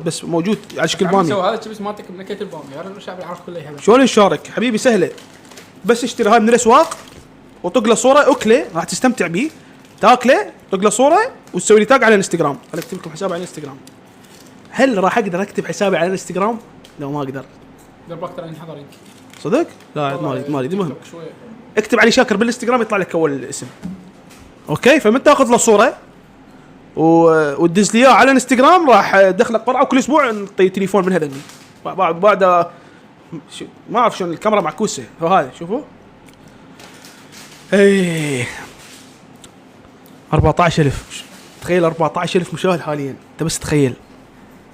بس موجود على شكل بامي. هذا شبس مالتك من نكهه البامي يا رجل الشعب العرب كله يحبه. شلون نشارك حبيبي؟ سهله، بس اشتري هاي من الاسواق وطق له صوره اكله راح تستمتع بيه، تاكله طق له صوره وتسوي لي تاج على الانستغرام. انا اكتب لكم حسابي على الانستغرام. هل راح اقدر اكتب حسابي على الانستغرام؟ لا ما اقدر. اكثر اني حضر يمكن صدق؟ لا ما اريد. المهم اكتب علي شاكر بالانستغرام يطلع لك اول اسم. اوكي، فمن تاخذ له صوره وتدز لي اياه على الانستغرام راح ادخلك قرعه، وكل اسبوع نعطي تليفون من هذني. بعد ما اعرف شلون الكاميرا معكوسه. هذا شوفوا اي 14,000. تخيل 14,000 مشاهد حاليا. انت بس تخيل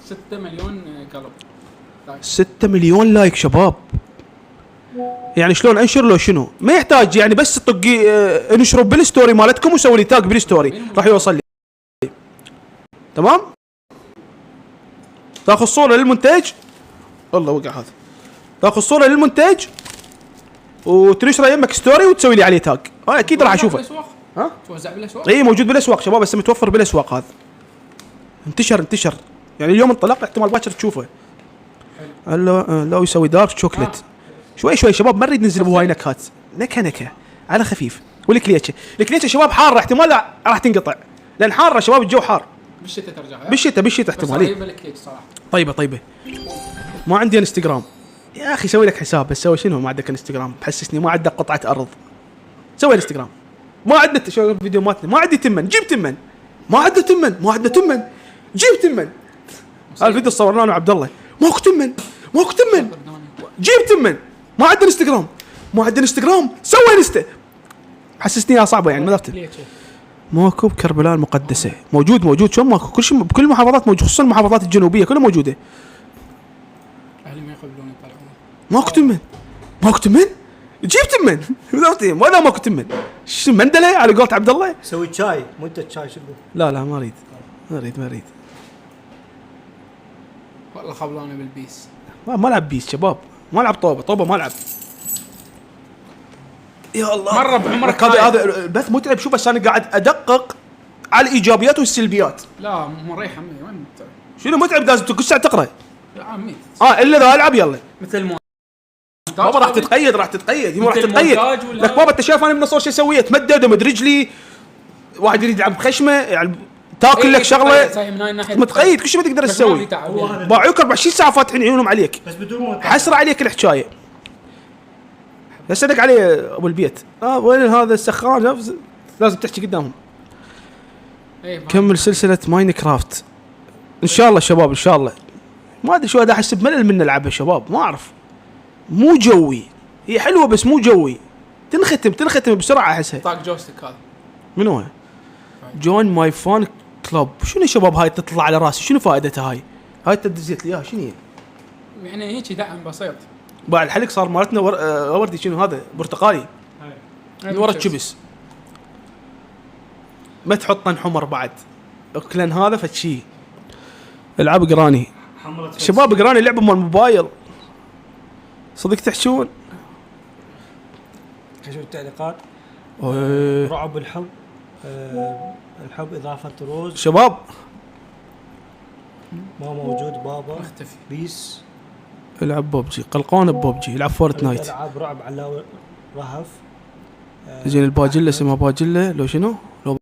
6 مليون قلب 6 مليون لايك شباب. يعني شلون انشر لو شنو؟ ما يحتاج يعني بس طقي انشروا بالستوري مالتكم وسوي لي تاج بالستوري راح يوصل لي. تمام؟ تاخذ صوره للمونتاج. والله وقع هذا. تاخذ صوره للمونتاج وتنشره يمك ستوري وتسوي لي عليه تاج. اكيد راح اشوفه. ها؟ توزع بالاسواق؟ اي موجود بالاسواق شباب، بس متوفر بالاسواق. هذا انتشر يعني اليوم انطلق، احتمال باكر تشوفه. لو يسوي دارك شوكليت. شوي شباب، ما نريد ننزل بهواي نكهات، نكهه على خفيف. والكليتشه شباب حاره، احتمال راح تنقطع لان حاره شباب، الجو حار. بالشتاء ترجع. بالشتاء احتمال. طيبه. ما عندي انستغرام يا اخي. سوي لك حساب بس سوي شنو؟ ما عندك انستغرام بحسسني ما عندك قطعه ارض. سوي انستغرام. ما عندنا شو فيديو ماتنا. ما عندي تمن، جيب تمن. ما عندنا تمن جيب تمن. هذا الفيديو صورناه انا وعبد الله. ماكو تمن جيب تمن. ما عندنا انستغرام سوي انستا. حسسني يا صعبه يعني. ما درت ماكو بكربلاء المقدسه. موجود شلون ماكو؟ كل شيء بكل المحافظات موجود، خصوصا المحافظات الجنوبيه كلها موجوده. اهلي ما يقبلون يطلعون. ماكو تمن جيب تمن. ولا ماكو تمن. شو مندله على قولة عبد الله؟ سوي شاي منتج شاي شنو؟ لا ما اريد. والله خبلانه بالبيس. ما العب بيس شباب، ما العب طوبه ما العب. يا الله مره بعمرك هذا البث متعب. شوف بس انا قاعد ادقق على الايجابيات والسلبيات. لا مريح عمي وين شنو متعب؟ لازم كل ساعه تقرا. لا عمي الا اذا العب يلا مثل بابا راح تتقيد راح تتقيد لك بابا. انت شايف انا من الصور شو اسوي؟ اتمدد ومد رجلي. واحد يريد يلعب بخشمه يعني تاكل لك شغله متقيد. كل شيء ما تقدر تسوي. باعوك 24 ساعه فاتحين عيونهم عليك بس بدون حسره عليك الحكايه. يصدق عليه ابو البيت. وين هذا السخان؟ لازم تحكي قدامهم. كمل سلسله ماينكرافت ان شاء الله شباب ان شاء الله. ما ادري شو هذا، احس بملل من نلعبها شباب. ما اعرف، مو جوي. هي حلوه بس مو جوي. تنختم بسرعه احسها. طاق جوستيك هذا من هو؟ جوين ماي فان كلوب. شنو شباب هاي تطلع على راسي؟ شنو فائدتها هاي تدزيت لي اياها شنو هي؟ يعني هيك دعم بسيط. بعد الحلق صار مالتنا وردي. شنو هذا؟ برتقالي من ورا الشبس. ما تحط طن حمر بعد اكلن هذا فتشي. العاب قراني شباب، قراني لعبه مال موبايل صدق تحشون. شوف التعليقات. رعب الحب. الحب اضافه روز شباب ما موجود بابا مختفي. بيس العب بوبجي. قلقان ببوبجي. العب فورتنايت. العاب رعب على رهف. زين الباجله اسمها باجله لو شنو؟ لو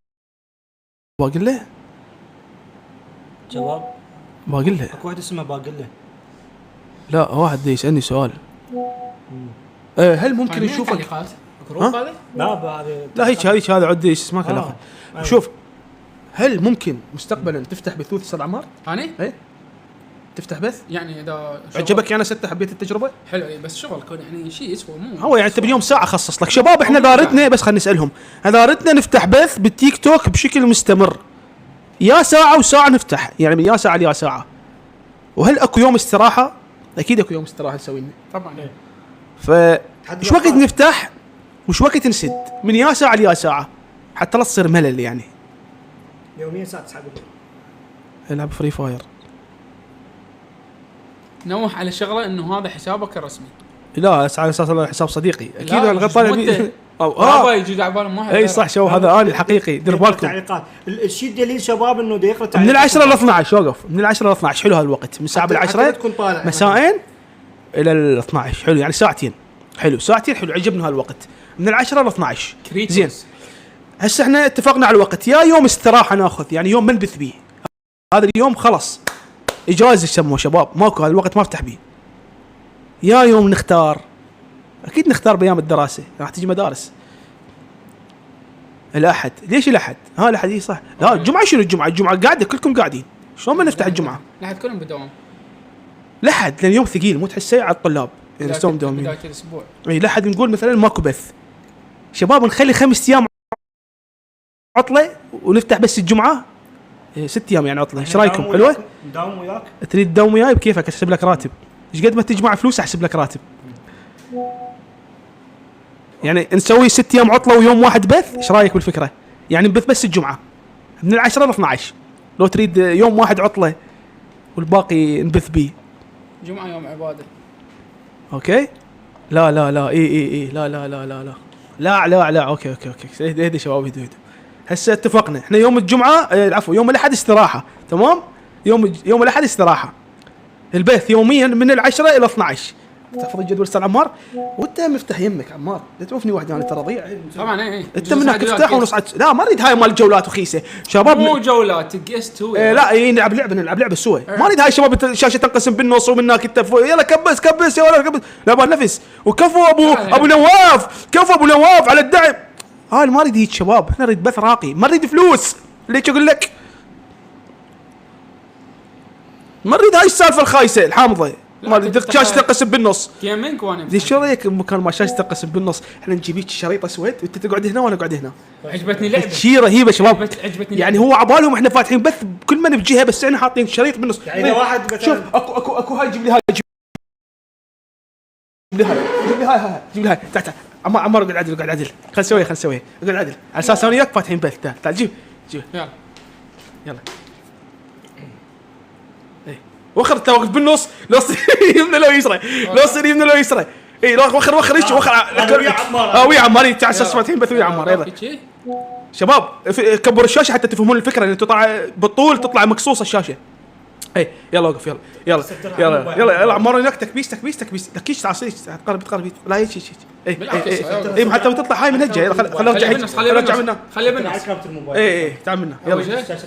باقله جواب باقله. اكو واحد اسمه باقله. لا واحد يسالني سؤال. هل ممكن نشوفك؟ جروب هذا؟ لا هيك هذا عندي ايش اسمه كذا. شوف هل ممكن مستقبلا تفتح بثوث 7 عمار؟ انا؟ اي تفتح بث؟ يعني اذا عجبك انا ستة حبيت التجربه؟ حلو بس شغل كون يعني شيء يسوى مو هو يعني انت باليوم ساعه خصص لك. شباب احنا دارتنا بس خلينا نسالهم. دارتنا نفتح بث بالتيك توك بشكل مستمر. يا ساعه وساعه نفتح، يعني من يا ساعه ليا ساعه. وهل اكو يوم استراحه؟ اكيد اكو يوم استراحه نسوي لنا طبعا. وش وقت نفتح وش وقت نسد؟ من يا ساعه ليا ساعه حتى لا تصير ملل. يعني يوميا الساعه 9 بالليل العب فري فاير. نوح على شغله انه هذا حسابك الرسمي. لا على اساس هذا حساب صديقي اكيد. الغطاء بابا يجي على بالهم واحد. اي صح، شو هذا انا الحقيقي، دير بالكم. تعليقات الشيء الدليل شباب انه دا يقرا من 10 ل 12 وقف، من 10 ل 12 حلو هذا الوقت، من الساعه 10 تكون طالع مساء الى ال 12 حلو، يعني ساعتين حلو، ساعتين حلو، عجبنا هالوقت من 10 ل 12 زين. هسه احنا اتفقنا على الوقت، يا يوم استراحه ناخذ، يعني يوم ما نبث بيه، هذا اليوم خلاص اجازه يسموه شباب، ماكو هذا الوقت ما افتح بيه، يا يوم نختار، اكيد نختار بايام الدراسه راح تجي مدارس. الاحد، ليش الاحد؟ ها الاحد اي صح، لا الجمعه شنو الجمعه؟ الجمعه قاعده كلكم قاعدين، شلون ما نفتح الجمعه؟ الاحد كلهم بدوام، الاحد لان يوم ثقيل مو تحسه على الطلاب يعني يستوم دوامين. بدايه الاسبوع اي الاحد نقول مثلا ماكو بث، شباب نخلي 5 ايام عطله ونفتح بس الجمعه 6 ايام يعني عطله، ايش رايكم؟ حلوه؟ نداوم وياك؟ تريد تداوم وياي بكيفك، احسب لك راتب، ايش قد ما تجمع فلوس احسب لك راتب. يعني نسوي 6 ايام عطله ويوم واحد بث، ايش رايك بالفكره؟ يعني نبث بس الجمعه من 10 ل 12، لو تريد يوم واحد عطله والباقي نبث بيه. جمعه يوم عباده. اوكي؟ لا لا لا اي لا لا لا لا لا لا لا لا اوكي اهدي شباب اهدوا. هسه اتفقنا احنا يوم الجمعه عفوا يوم الاحد استراحه، تمام؟ يوم الاحد استراحه، البث يوميا من 10 الى 12. تحفظ الجدول استاذ عمار، وانت مفتح يمك عمار، لا توفني واحد انا ترى ضيع. طبعا اي انت منك تفتح ونص لا ما اريد هاي مال الجولات وخيسه شباب، مو جولات تقست هو لا نلعب لعبه سوا، ما اريد هاي شباب الشاشه تنقسم بالنص ومنك انت يلا كبس يا ولد كبس، لا نفس وكفو ابو نواف، كفو ابو نواف على الدعم. هاي ما اريد هيك شباب، احنا نريد بث راقي، ما نريد فلوس. ليش اقول لك ما نريد هاي السالفه الخايسه الحامضه، ما شاشه تنقسم بالنص. جيمنج وانا دي شو رايك مكان ما شاشه تنقسم بالنص، احنا نجيب هيك شريط اسود وانت تقعد هنا وانا اقعد هنا. عجبتني لعبه شي رهيبه شباب، عجبتني يعني هو عبالهم احنا فاتحين بث كل ما بجهه، بس احنا حاطين شريط بالنص. يعني اذا واحد شوف اكو هاي، جيب لي هاي، جيب لي هاي تعال عمار اقعد عدل خل نسويها اقعد عدل على اساس انا وياك فاتحين بث. تعال جيب يلا وخر انت واقف بالنص، لو يمنى لو يسرى، لو يسرى اي لو وخر ايش وخر ويا عمار تعال اساس فاتحين بث ويا عمار. يلا شباب كبر الشاشه حتى تفهمون الفكره، ان تطلع بالطول تطلع مقصوصه الشاشه. اي يلا وقف يلا عمار هناك تكبيس لكيش تعال تقرب لا هيك اي حتى بتطلع هاي من هجه. يلا خل ارجع منها اي تعال منها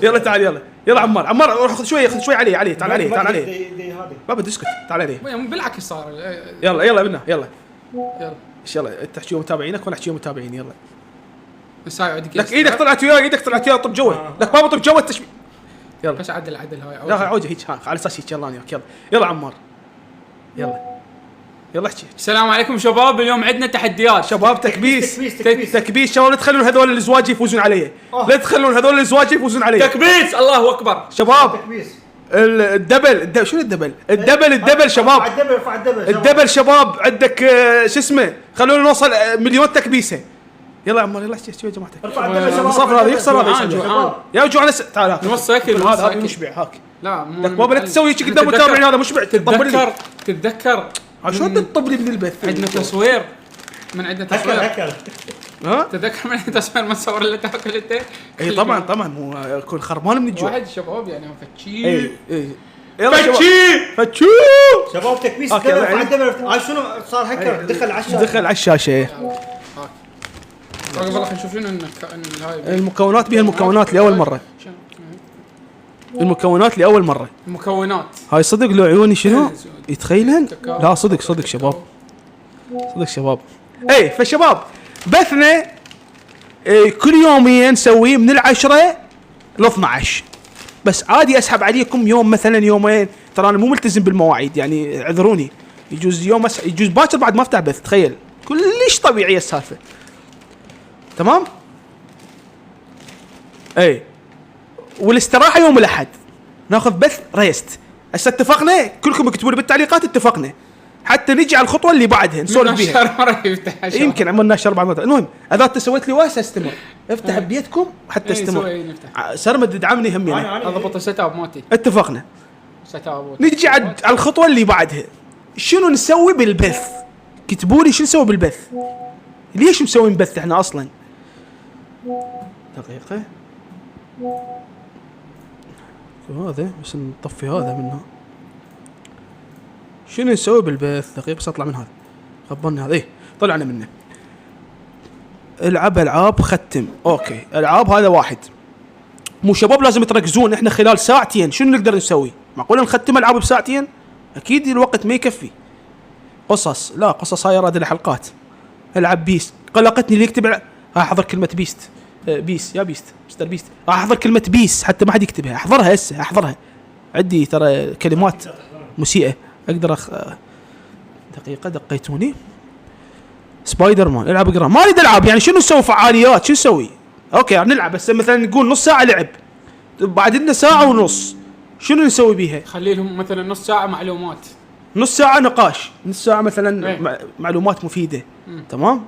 يلا تعال يلا عمار روح خذ شوي عليه تعال عليه ما بدي اسكت تعال عليه بالعكس صار. يلا منها يلا يلا انت احكي متابعينك وانا احكي متابعيني. يلا لك ايدك طلعت وياي طب جوه لك ما بطب جوه التشبيه. يلا بس عدل هاي لا عوجه هيك على اساس هيك يلا وياك يلا عمار يلا احكي. السلام عليكم شباب، اليوم عندنا تحديات شباب. تكبيس شباب، لا تخلون هذول الازواج يفوزون علي، لا تخلون هذول الازواج يفوزون علي. تكبيس الله اكبر شباب. الدبل شنو الدبل شباب، الدبل شباب عندك شو اسمه، خلونا نوصل 1,000,000 تكبيسه. يلا عمار يلا شوي يا جماعه الصفر هذا يخسر هذا يا جوعان. تعال نص اكل هذا مشبع هاك. لا مو لا تسوي شيء قدام المتابعين، هذا مشبع. تتذكر شلون تطب لي من البث؟ عندنا تصوير من عندنا تصوير ها تتذكر من عندنا تصوير ما تصور اللي تاكل انت. اي طبعا مو يكون خرمان من الجوع. واحد شباب يعني فتشي يلا فتشو شباب تكبيس دبل شنو صار هكر دخل على الشاشه. والله نشوف شنو هاي المكونات بها المكونات لاول مره. المكونات هاي صدق لو عيوني شنو يتخيلن. لا صدق شباب اي فالشباب بثنا كل يوميا نسويه من 10 ل 12 بس. عادي اسحب عليكم يوم مثلا يومين، ترى انا مو ملتزم بالمواعيد يعني اعذروني. يجوز يوم يجوز باكر بعد ما افتح بث، تخيل كلش طبيعيه السالفه. تمام اي والاستراحه يوم الاحد ناخذ بث ريست. هسه اتفقنا كلكم اكتبوا لي بالتعليقات اتفقنا حتى نجي على الخطوه اللي بعدها نسولف بيها. يمكن عملنا 4 مرات. المهم اذا انت سويت لي واسع استمر افتح بيتكم حتى استمر. سرمد ادعمني همي انا اضبط السيت اب مالتي. اتفقنا نجي على الخطوه اللي بعدها شنو نسوي بالبث. كتبوا لي شنو نسوي بالبث. ليش مسوين بث احنا اصلا؟ دقيقة هذا بس نطفي هذا منه. شنو نسوي بالبث؟ دقيقة بس اطلع من هذا. خبرني هذا ايه طلعنا منه. العاب ختم. اوكي العاب هذا واحد. مو شباب لازم تركزون، احنا خلال ساعتين شنو نقدر نسوي؟ معقول نختم العاب بساعتين؟ اكيد الوقت ما يكفي. قصص، لا قصص هاي راد الحلقات. العب بيست، قلقتني اللي يكتب احضر كلمة بيست. بيس يا بيست مستر بيست، احضر كلمة بيس حتى ما حد يكتبها، احضرها هسه احضرها. عندي ترى كلمات مسيئة اقدر دقيقة دقيتوني. سبايدر مان، العب جرام، ما اريد العب يعني شنو نسوي فعاليات، شو نسوي؟ اوكي نلعب بس مثلا نقول نص ساعة لعب، بعد لنا ساعة ونص، شنو نسوي بيها؟ خلي لهم مثلا نص ساعة معلومات، نص ساعة نقاش، نص ساعة مثلا معلومات مفيدة. تمام؟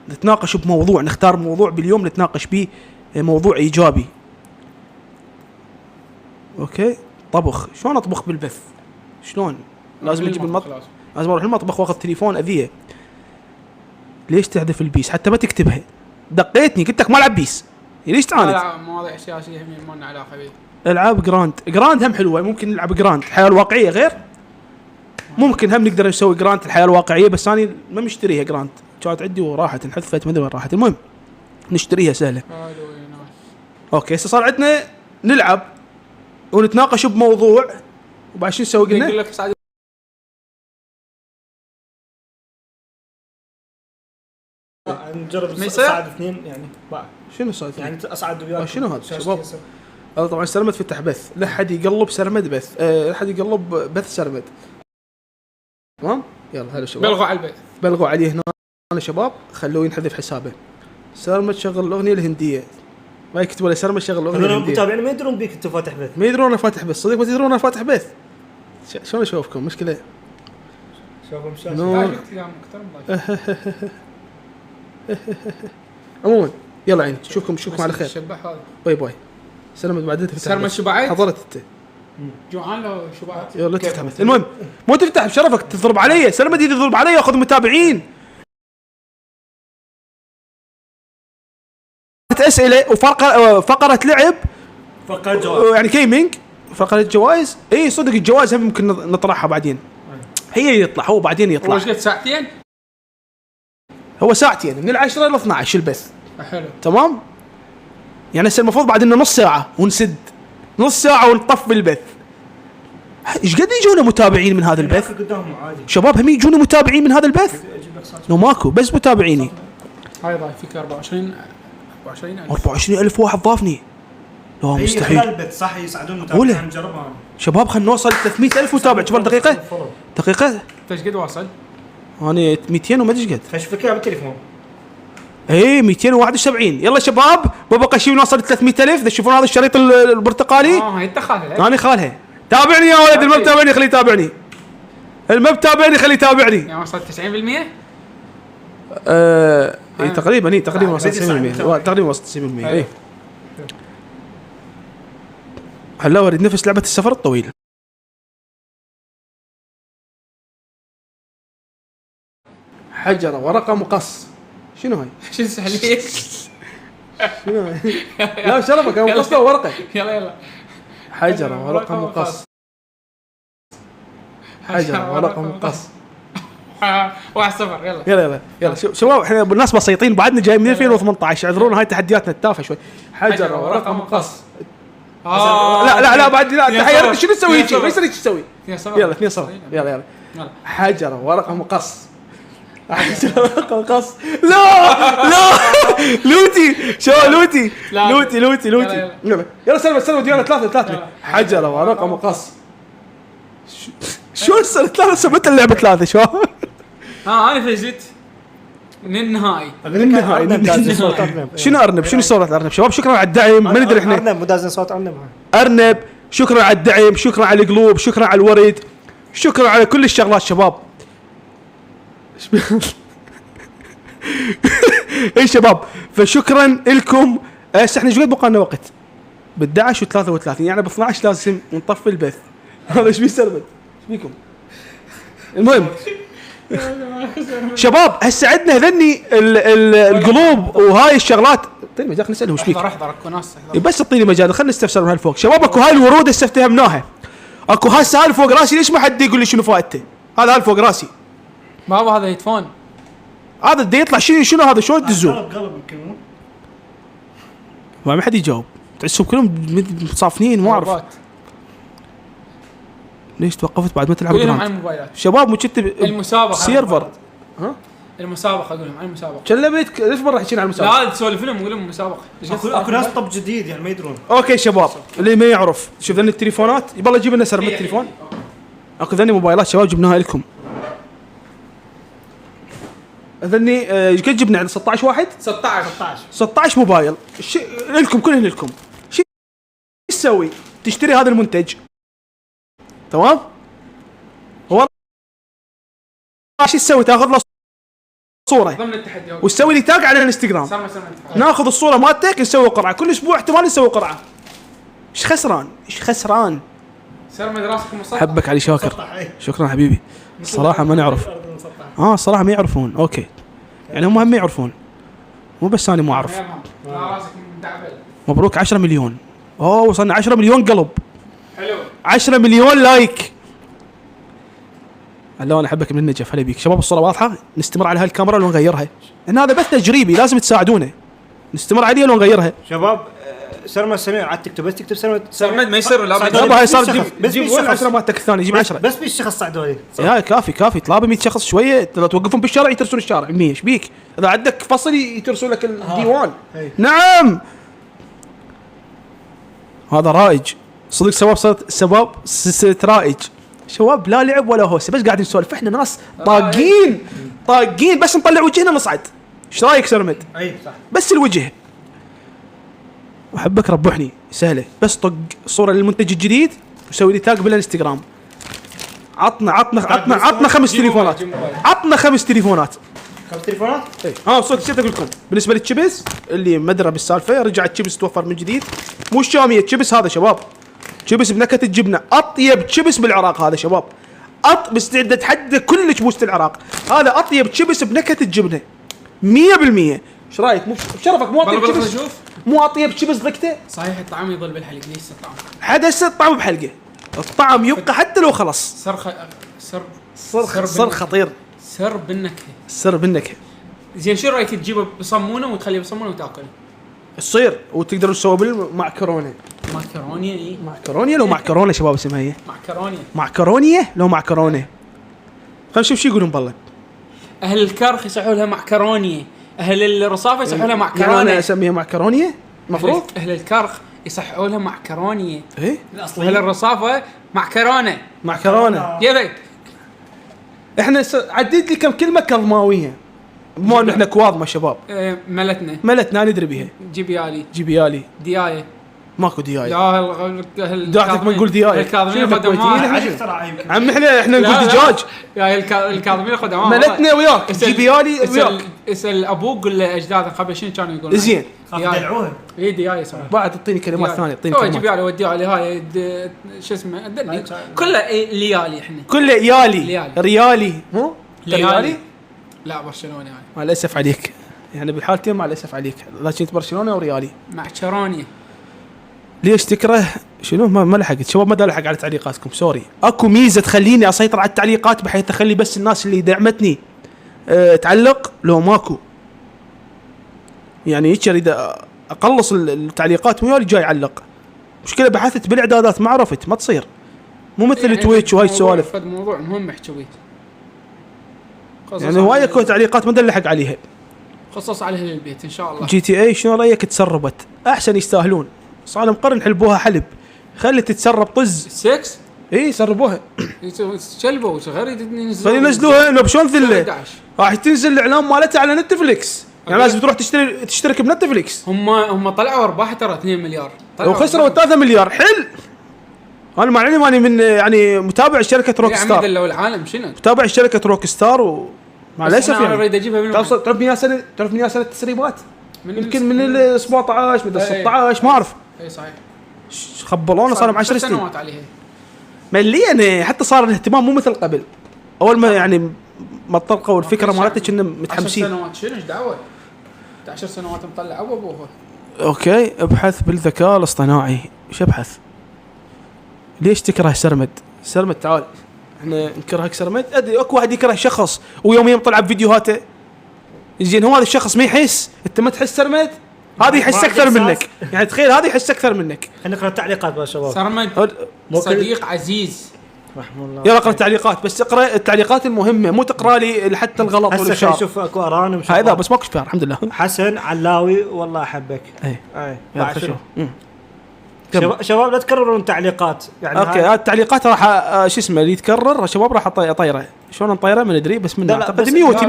نتناقش بموضوع، نختار موضوع باليوم نتناقش به، موضوع ايجابي. اوكي طبخ، شلون اطبخ بالبث؟ شلون؟ لازم اجيب المطبخ، لازم اروح المطبخ واخذ تليفون اذيه. ليش تحذف البيس حتى ما تكتبها؟ دقيتني قلت لك ما العب بيس، ليش تعاند؟ لا مواضيع سياسيه ما لنا علاقه بيه. العاب جراند هم حلوه، ممكن نلعب جراند الحياه الواقعيه غير، ممكن هم نقدر نسوي جراند الحياه الواقعيه، بس انا ما مشتريها جراند، كانت عندي وراحت انحذفت ما ادري وين راحت. المهم نشتريها سهله. اوكي هسه صار عندنا نلعب ونتناقش بموضوع، وبعد شو نسوي قلنا؟ يقول لك صعد نجرب صعد اثنين يعني. شنو صار يعني اصعد وياك شنو هذا شباب؟ هذا طبعا سرمد فتح بث، لا حد يقلب سرمد بث، لا حد يقلب بث سرمد. تمام يلا هلا شباب بلغوا على البث، بلغوا عليه هنا. انا شباب خلوه ينحذف حسابه. سرمد شغل الاغنيه الهنديه، ما يكتبوا له سرمد شغل الاغنيه الهنديه. المتابعين ما يدرون بيك انت فاتح بث، ما يدرون انا فاتح بث، صدق ما تدرون انا فاتح بث. شلون اشوفكم؟ مشكله شوفهم شاشه عموما يلا عيني نشوفكم على خير. باي باي. سلامة. بعدين تفتح سلمى شبعت حضرت انت جوعان لو شبعت يلا تفتح بث. المهم مو تفتح بشرفك تضرب علي. سلمى دي تضرب علي اخذ متابعين. اسئله وفقره لعب، فقره جوائز يعني جيمنج، فقره جوائز. اي صدق الجوائز هم ممكن نطرحها بعدين. هي يطلع هو بعدين يطلع. وش قد ساعتين؟ هو ساعتين من 10 ل 12 البث. حلو تمام. يعني هسه المفروض بعد انه نص ساعه ونسد، نص ساعه ونطفي البث. ايش قد يجونا متابعين من هذا البث؟ شباب هم يجونا متابعين من هذا البث؟ لو ماكو بس متابعيني. هاي ضايف فيك 24,000 واحد ضافني. لا مستحيل. البث صح يساعدون متابعين. نجربها شباب خلينا نوصل 300,000 متابع. شباب دقيقه انت ايش قد واصل؟ انا 200 وما ادري ايش قد. اشوفك اياها بالتليفون. ايه 271. يلا شباب ببقى شيء نوصل 300,000. تشوفون هذا الشريط البرتقالي؟ هاي انت خالها. انا خالها. تابعني يا ولد. اللي ما متابعني خليه يتابعني. اللي ما متابعني خليه يتابعني. يعني وصلت 90%؟ اي تقريبا وصلت 90%. تقريبا وصلت 90%. اي هلا اريد نفس لعبه السفر الطويل. حجره ورقه مقص. شنو هاي؟ شو سهليك؟ شنو هاي؟ لا شرفك انا مقص ورقه. يلا حجره ورقه مقص. حجره ورقه مقص. 1-0. يلا شباب احنا الناس بسيطين بعدنا جاي من 2018. اعذرونا هاي تحدياتنا التافهه شوي. حجره ورقه مقص. لا بعد لا تحيرت. شنو تسوي هيك؟ ما يصير هيك تسوي. يلا 2-0. يلا حجره ورقه مقص. حجره ورقه مقص. لا لوتي شو لوتي. يلا سلمى ديانا 3. حجره ورقه مقص. شو صار 3 سبت اللعبه 3 شو؟ انا فزت من النهائي. شنو ارنب؟ شنو صورة ارنب؟ شباب شكرا على الدعم. ما ندري احنا ارنب مدازن صوت ارنب. شكرا على الدعم، شكرا على القلوب، شكرا على الورد، شكرا على كل الشغلات شباب. اي شباب فشكرا لكم. احنا ايش قد بقى لنا وقت؟ ب11 و33 يعني ب12 لازم نطفي البث. هذا ايش بيسربد؟ ايش بيكم؟ المهم شباب هسه عندنا هذني القلوب وهاي الشغلات. اعطيني مجال خلينا نسالهم ايش فيك. احضر اكو ناس بس اعطيني مجال خلينا نستفسر من هالفوق. شباب اكو هاي الورود هسه افتهمناها. اكو هسه هاي فوق راسي ليش ما حد يقول لي شنو فائدته؟ هذا هاي فوق راسي بابا هذا هيدفون هذا بده يطلع شنو هذا شلون تدزوه؟ قلب يمكن ما حد يجاوب. تحسوا كلهم متصافنين ما اعرف روبوت. ليش توقفت بعد ما تلعب قول لهم عن جراند. الموبايلات شباب مكتب المسابقه سيرفر. المسابقه اقول لهم عن المسابقه. كلمتك ليش مره حكينا عن المسابقه؟ لا تسولف لهم قول لهم مسابقه. اكو ناس طب جديد يعني ما يدرون. اوكي شباب اللي ما يعرف شوف ذني التليفونات يبغى يجيب لنا سرمه التليفون. اكو ذني موبايلات شباب جبناها لكم. ذني قد جبنا عند 16 واحد 16 موبايل لكم كلهن لكم. شو تسوي؟ تشتري هذا المنتج تمام؟ هو شو تسوي؟ تاخذ له صوره ضمن التحدي وتسوي لي تاج على الانستغرام. ناخذ الصوره مالتك نسوي قرعه كل اسبوع احتمال نسوي قرعه. ايش خسران؟ ايش خسران؟ سر مدرستكم مسطح. حبك علي شاكر شكرا حبيبي. الصراحه ما نعرف الصراحه ما يعرفون. اوكي يعني هم ما يعرفون مو بس انا ما اعرف. راسك مدعبل. مبروك 10 مليون. اوه وصلنا 10 مليون قلب. حلو 10 مليون لايك. الله انا احبك من النجف. هلا بيك شباب. الصوره واضحه. نستمر على هالكاميرا لو نغيرها لان هذا بث تجريبي لازم تساعدونا. نستمر عليه لو نغيرها. شباب سرمد سمير عاد تكتب بس تكتب سرمد ما يصير لا بابا هاي صار بس جيب 10 مالتك الثاني جيب 10 بس بالشخص صعدوا يا كافي طلاب 100 شخص شويه توقفهم بالشارع يترسون الشارع 100 ايش بيك؟ اذا عندك فصل يترسوا لك الديوان. نعم هذا رائج صدق. شباب صرت رائج. شباب لا لعب ولا هوسه بس قاعدين نسولف. احنا ناس طاقين بس نطلع وجهنا نصعد. ايش رايك سرمد؟ اي صح بس الوجه. احبك ربحني سهله بس طق صوره للمنتج الجديد وسوي لي تاج بالانستغرام. عطنا 5 تليفونات. عطنا 5 تليفونات. 5 تليفونات؟ اي صدق نسيت اقول لكم بالنسبه للتشيبس اللي مدرى بالسالفه رجع التشيبس توفر من جديد. مو الشاميه التشيبس هذا شباب. تشيبس بنكهه الجبنه اطيب تشيبس بالعراق هذا شباب. بس اتحدى كل تشيبس العراق. هذا اطيب تشيبس بنكهه الجبنه 100%. ايش رايك؟ مو بشرفك مو اطيب تشيبس مو اطيب تشيبس ذقته. صحيح الطعم يظل بالحلق ليش الطعم حدث الطعم بحلقه. الطعم يبقى حتى لو خلص. سر خطير. سر بالنكهه. زين شو رايك تجيبه بصمونه وتخليه بصمونه وتاكله؟ تصير وتقدروا تسوي بالمعكرونه. معكرونيه اي معكرونيه لو معكرونه شباب اسمها هي معكرونيه لو معكرونه. خلينا نشوف شو يقولون بالله. اهل الكرخ يصحوا لها معكرونيه. اهل الرصافه يصحوا لها معكرونه. انا اسميها معكرونيه المفروض. اهل الكرخ يصحوا لها معكرونيه. ايه واهل الرصافه معكرونه. كيفك؟ احنا عديت لي كم كلمه كظماويه بما ان احنا كواظمه شباب. ملتنا ندري بها. جيبيالي ديايه ماكو ديايه. لا دعتك ما نقول ديايه. الكاظمين خدمات عم احنا نقول دجاج. يا الكاظمين خدمات ملتنا وياك جيبيالي وياك. اسال ابوك قول له اجداده قبل شنو كانوا يقولون زين يدعوها اي ديايه صراحه. بعد تعطيني كلمات ثانيه. هو جيبيالي وديالي هاي شو اسمه ادني كله ليالي. احنا كله ريالي مو ريالي. لا برشلوني يعني. مع الاسف عليك يعني بالحالتين مع الاسف عليك. لا كنت برشلونه وريالي معكرونيه. ليش تكره شنو ما لحقت شباب ما لحق على تعليقاتكم سوري. اكو ميزه تخليني اسيطر على التعليقات بحيث اخلي بس الناس اللي دعمتني تعلق لو ماكو يعني هيك اريد اقلص التعليقات ويالي جاي يعلق. مشكله بحثت بالاعدادات ما عرفت ما تصير مو مثل التويتش وهاي السوالف. موضوع مهم احكي يعني هوايه كو تعليقات ما نلحق عليها. خصص عليها للبيت ان شاء الله. GTA شنو رايك تسربت؟ احسن يستاهلون صار لهم قرن حلبوها حلب. خلي تتسرب طز 6 اي سربوها شلبوا غير ينزلوها لو بشلون ذله راح تنزل الاعلان مالتها على نتفليكس. يعني لازم تروح تشترك بنتفليكس. هم طلعوا ارباح ترى 2 مليار وخسروا 3 مليار. حل انا معني ماني من يعني متابع شركه روك ستار. لو العالم شنو متابع شركه روك ستار ومع الاسف يعني اريد اجيبها من تعرف من سنه التسريبات يمكن من ال 17 من ال 16 ما اعرف. اي صحيح خبلونا صار 10 سنين عليها مليانه. حتى صار الاهتمام مو مثل قبل. اول ما يعني ما طرقوا الفكره مالتك انه متحمسين. 10 سنوات شنو ايش دعوه؟ 10 سنوات مطلع ابوه. اوكي ابحث بالذكاء الاصطناعي. ايش ابحث؟ ليش تكره سرمد؟ سرمد تعال احنا نكرهك سرمد. ادري اكو واحد يكره شخص ويوم طلع بفيديوهاته زين هو هذا الشخص ما يحس، انت ما تحس سرمد؟ هذا يحس اكثر منك، يعني تخيل هذا يحس اكثر منك. خلينا نقرا التعليقات يا شباب. سرمد صديق عزيز رحمه الله. يلا اقرا التعليقات، بس اقرا التعليقات المهمه، مو تقرا لي حتى الغلط والاشاره. هسه شوف اكو ارانب هذا بس ماكو شفار الحمد لله. حسن علاوي والله احبك. اي بعد شنو؟ شباب لا تكررون التعليقات يعني. اوكي التعليقات راح شو اسمه اللي يتكرر شباب راح اطيره. شلون نطيره ما ندري بس من اعتقد ميوت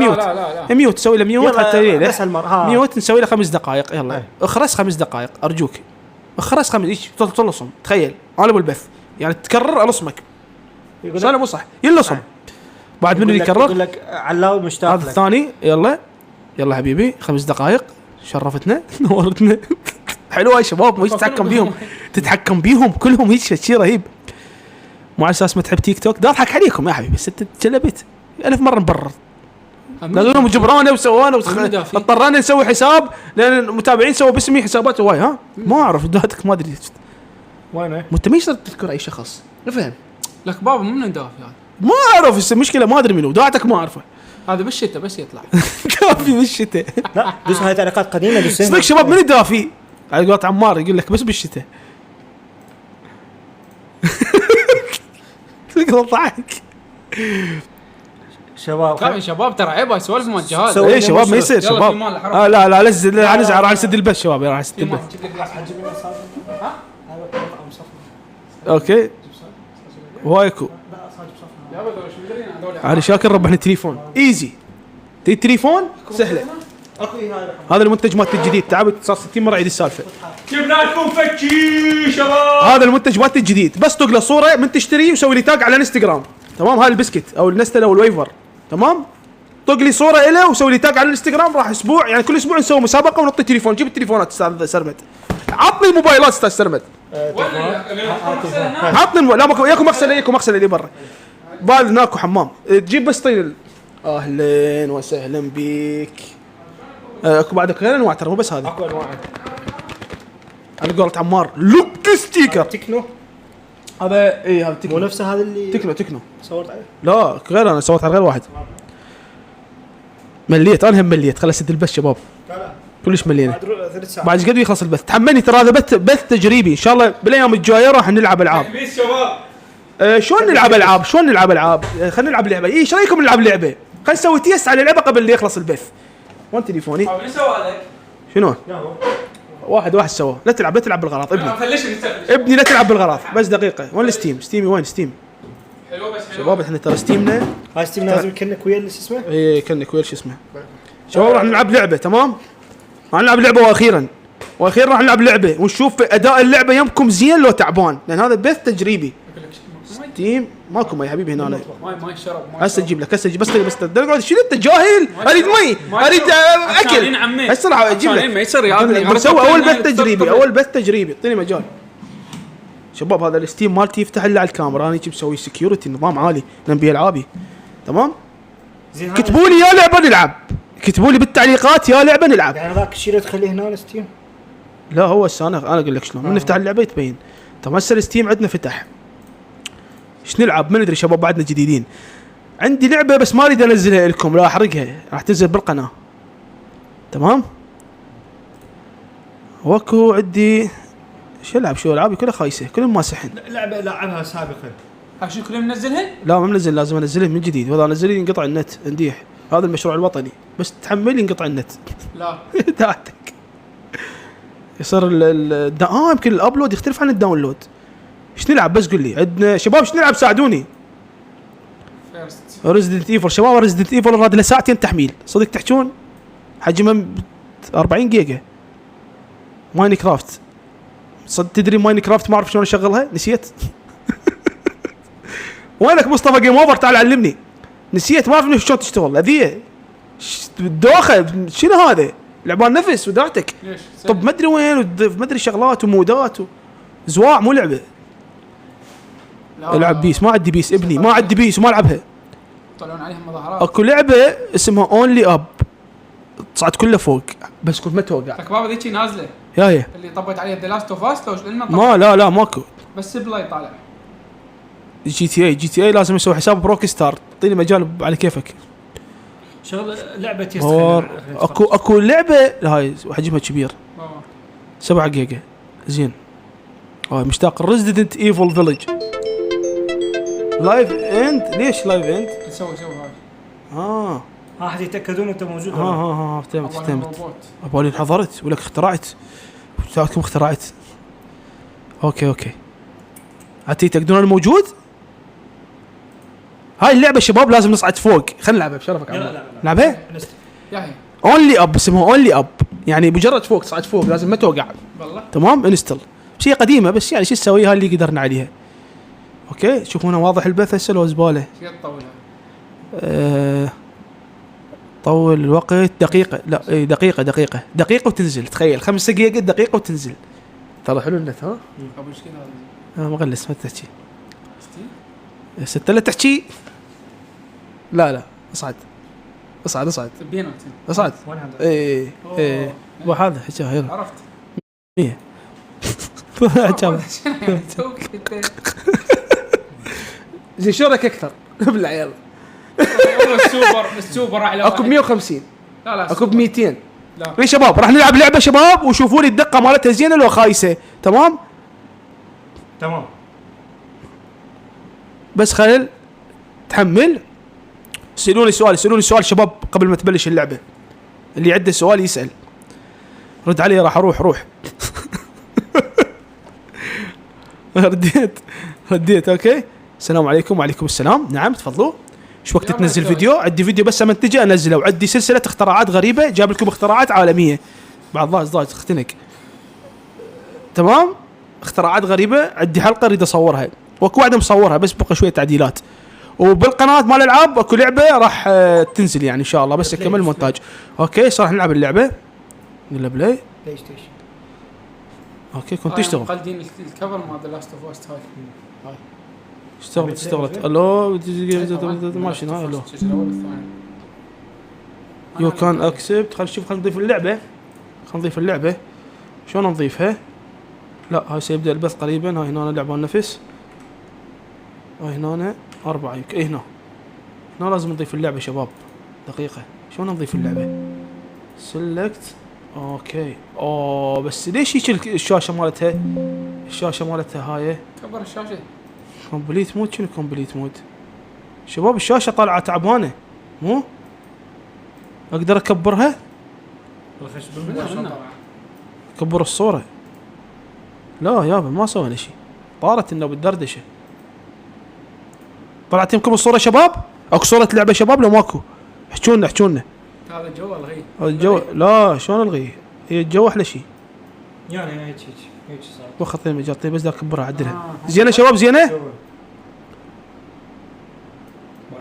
ميوت تسوي له ميوت حتى ليله ميوت نسوي له 5 دقائق. يلا اخرس 5 دقائق ارجوك، اخرس 5 ايش تلصم. تخيل انا بالبث يعني تكرر الصمك يقول مو صح يلصم بعد منو يكرر يقول لك علاوي مشتاق هذا الثاني. يلا حبيبي 5 دقائق شرفتنا نورتنا. حلوه يا شباب ما تتحكم بيهم، تتحكم بيهم كلهم هيك شيء رهيب. مو على اساس ما تحب تيك توك دا اضحك عليكم يا حبيبي، بس انت تجلبت 1000 مره نبرر لانهم جبرانا وسوانا اضطرينا نسوي حساب لان المتابعين سووا باسمي حسابات هواي. ها ما اعرف داتك ما ادري وينه انت ما يصير تذكر اي شخص افهم لك بابا مو من دافع يعني. ما اعرف المشكله ما ادري منو داتك ما اعرفه. هذا بالشتاء بس يطلع كافي بالشتاء. لا بس هاي تعليقات قديمه بس صدق شباب من الدافي على قولة عمار يقول لك بس بالشتاء. تقدر ضحك شباب ترى عيب يسولف مال الجهاز. اي شباب ما يصير شباب. لا نزل نزعل على سد البث شباب راح سد البث. اوكي وايكو علي شاكر ربحنا التليفون ايزي. تي التليفون سهله. هذا المنتج مالت الجديد تعبت صار 60 مره عيد السالفه. جبنا لكم فكي شباب. هذا المنتج مالت الجديد بس تقله صوره من تشتري وسوي لي تاج على الانستغرام تمام. هاي البسكت او النستله او الويفر تمام. طق لي صوره له وسوي لي تاج على الانستغرام. راح اسبوع يعني كل اسبوع نسوي مسابقه ونعطي تليفون. جيب التليفونات استاذ سرمد. عطني الموبايلات استاذ سرمد. عطني لا ماكو ياكو مغسله اللي برا بال ناكو حمام. تجيب بس طيل. اهلا وسهلا بك. اكو بعدك غير انواع ترى مو بس هذه. اكو انواع على قولة عمار لوك ستيكر. تكنو هذا اي هذا تكنو مو نفسه هذا اللي تكنو صورت عليه. لا غير انا سويت على غير واحد. مليت انا هم مليت خلص سد البث شباب. لا كلش ملينا بعد قد يخلص البث. تحملني ترى هذا بث تجريبي ان شاء الله بالايام الجايه راح نلعب العاب. شلون نلعب العاب خلينا نلعب لعبه. ايش رايكم نلعب لعبه؟ خلينا نسوي تيست على اللعبه قبل لا يخلص البث. وين تليفوني؟ من سوى لك؟ شنو؟ واحد سوى. لا تلعب بالغلط ابني لا تلعب بالغلط. بس دقيقه وين الستيم؟ ستيمي وين ستيم؟ حلو بس شباب احنا ترى ستيمنا هاي ستيم لازم كنا كويل شو اسمه؟ اي كنا كويل شو اسمه. شباب راح نلعب لعبه تمام؟ راح نلعب لعبه واخيرا راح نلعب لعبه ونشوف اداء اللعبه يمكم زين لو تعبان لان هذا بث تجريبي. ستيم ماكو ماي حبيبي هنا. ماي شرب هسه اجيب لك بس اقعد شنو انت جاهل؟ اريد مي اريد اكل هسه راح اجيب لك. ما يصير يا ابني بسوي اول بث تجريبي اعطيني مجال. شباب هذا الستيم مالتي يفتح الا على الكاميرا. انا جيب مسوي سكيورتي نظام عالي لان بيه العابي تمام. كتبوا لي يا لعبه نلعب. كتبوا لي بالتعليقات يا لعبه نلعب. يعني ذاك الشيء تخليه هنا ستيم. لا هو انا اقول لك شلون من نفتح اللعبه تبين. طب هسه الستيم عندنا فتح. ايش نلعب؟ ما ندري شباب بعدنا جديدين. عندي لعبه بس ما اريد انزلها لكم لا احرقها راح تنزل بالقناه تمام. وكو عندي شو العابي كلها خايسه كلهم ماسحين. لعبه لعبها سابقا عشان كلهم منزلها؟ لا ما منزل لازم انزلها من جديد. وهذا انزل ينقطع النت انديح. هذا المشروع الوطني بس تحمل ينقطع النت. لا داتك يصير يمكن الابلود يختلف عن الداونلود. ايش نلعب بس قل لي. عندنا شباب ايش نلعب ساعدوني. ريزيدنت ايفل شباب. ريزيدنت ايفل راد له ساعتين تحميل صدق تحجون. حجمه 40 جيجا. ماينكرافت صدق تدري ماينكرافت ما اعرف شلون اشغلها نسيت. وينك مصطفى جيم اوفر تعال علمني. نسيت ما اعرف شلون تشتغل اذيه دوخه شنو هذا لعبان نفس ودعتك. طب ما ادري وين ما ادري شغلات ومودات زواع مو لعبه. العب بيس ما عندي بيس ابني ما عندي بيس وما العبها. يطلعون عليهم مظاهرات. اكو لعبه اسمها اونلي اب تصعد كله فوق بس كنت ما توقع. كبابه ذيك نازله يا اللي طبت عليها ذا لاست اوف اس ما لا ماكو. بس بلاي طالع جي تي اي لازم يسوي حساب بروك ستار، اعطيني مجال على كيفك. شغل لعبه يسخن. اكو لعبه هاي حجمها كبير 7 جيجا زين. هاي مشتاق ريزيدنت ايفل فيلج لايف اند. ليش لايف اند؟ سوي هاي احد يتاكدون انت موجود. فهمت. ابغى انحضرت ولك اخترعت ساعتكم اخترعت. اوكي عتي تقدرون انا موجود. هاي اللعبه شباب لازم نصعد فوق. خلينا نلعبها بشرفك. لا نلعبها يا اونلي اب اسمها اونلي اب يعني مجرد فوق تصعد فوق لازم ما توقع والله. تمام انستل شيء قديمه بس يعني شو تسوي هاي اللي قدرنا عليها. اوكي شوفوا هنا واضح البث هسه لو زباله. شو تطولها؟ طول الوقت دقيقه. لا اي دقيقه وتنزل. تخيل 5 دقائق دقيقه وتنزل. ترى حلو النت. ها ابو ايش كذا ما غلس ما تحكي 6 لا تحكي. لا اصعد بينات اصعد. ايه وهذا حكاها يلا عرفت. ايه زين شو رايك اكثر بالعيال؟ السوبر على اكو ب 150. لا اكو ب 200. لا يا شباب راح نلعب لعبه شباب وشوفوا لي الدقه مالتها زينه لو خايسه. تمام بس خلل تحمل. سألوني سؤال شباب قبل ما تبلش اللعبه. اللي عنده سؤال يسال رد علي. راح اروح رديت. اوكي السلام عليكم. وعليكم السلام. نعم تفضلوا. شو وقت تنزل فيديو؟ عندي فيديو بس امنتجه انزله وعندي سلسله اختراعات غريبه جاب لكم اختراعات عالميه. بعض ضاج اختنق. تمام اختراعات غريبه. عندي حلقه اريد اصورها واكو واحده مصورها بس بقى شويه تعديلات. وبالقناه مال العاب اكو لعبه راح تنزل يعني ان شاء الله بس اكمل المونتاج. اوكي صار نلعب اللعبه. يلا بلاي ستيشن. اوكي كنت تشتغل مقلدين الكفر مال ذا لاست اوف اس. هاي اشتغلت. الو ماشي. هاي الو يو كان اكسبت. خلينا نشوف. خلينا نضيف اللعبه. شلون نضيفها؟ لا هاي سيبدا البث قريبا. هاي هنا لعبه النفس. هاي هنا 4 يمكن. هنا لازم نضيف اللعبه شباب. دقيقه شلون نضيف اللعبه؟ سلكت. اوكي بس ليش هيك الشاشه مالتها هاي كبر الشاشه. كومبليت مود. شنو كومبليت مود شباب؟ الشاشه طالعه تعبانه مو اقدر اكبرها. كبر الصوره. لا يابا ما سوينا شيء. طارت انه بالدردشه. طلعت لكم الصوره شباب؟ اكو صوره لعبه شباب لو ماكو؟ احكوا لنا هذا الجو الغي. الجو لا شلون الغي؟ هي الجو احلى شيء يعني هيك صار. وخطين مجال. طيب بس بدي اكبرها اعدلها. زينه شباب زينه.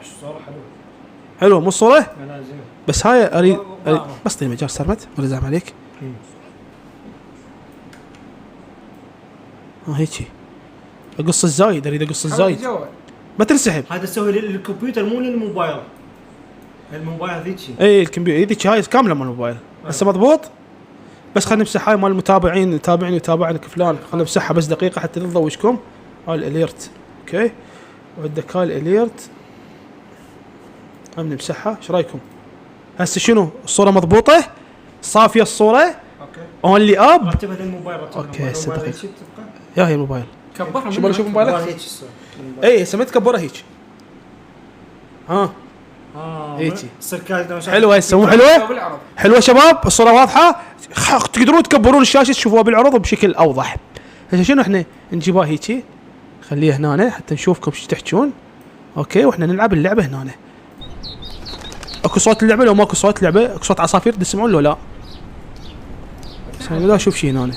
الصوره حلوه مو الصوره زين. بس هاي اريد بس طيب مجال سرمت ولا زعم عليك. هيك اقص الزايد. اريد اقص الزايد ما تنسحب. هذا تسوي للكمبيوتر مو للموبايل. الموبايل ذيك. اي الكمبيوتر ذيك هاي كامله مال الموبايل. هسه مضبوط. بس خلينا نمسح هاي مال المتابعين. يتابعني فلان. خلينا نمسحها بس دقيقه حتى نضوجكم. هاي الاليرت. اوكي وعندك هاي الاليرت هم نمسحها. ايش رايكم هسه؟ شنو الصوره مضبوطه صافيه الصوره. اوكي اونلي اب. رتبها للموبايل. اوكي هسه دقيقه. يا هي الموبايل كبرها. شوف موبايلك. اي هسه ما تكبرها هيك. هيك حلوه هسه مو حلوه شباب. الصوره واضحه. تقدرون تكبرون الشاشه تشوفوها بالعرض بشكل اوضح. هسه شنو احنا نجيبها هيك. خليها هنا حتى نشوفكم ايش تحكون. اوكي واحنا نلعب اللعبه هنا. اكو صوت اللعبه لو ماكو صوت لعبه؟ اكو صوت عصافير تسمعون لو لا؟ لا اشوف شيء هنا.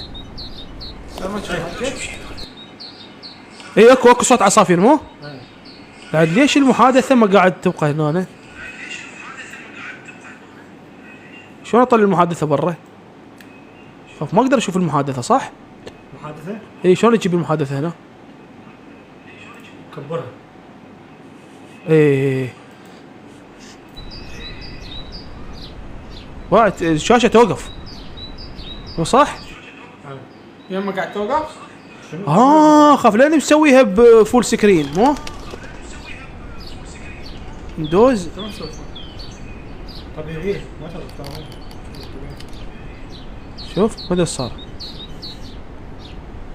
اي اكو صوت عصافير مو؟ بعد ليش المحادثه ما قاعد تبقى هنا؟ شلون اطلع المحادثه برا؟ شوف ما اقدر اشوف المحادثه صح؟ محادثه؟ اي شلون اجيب المحادثه هنا؟ كبرها. اي الشاشه توقف. مو صح؟ يوم ما قاعد توقف خاف لاني مسويها بفول سكرين مو ندوز. طبيعي ما شاء الله. شوف ماذا صار.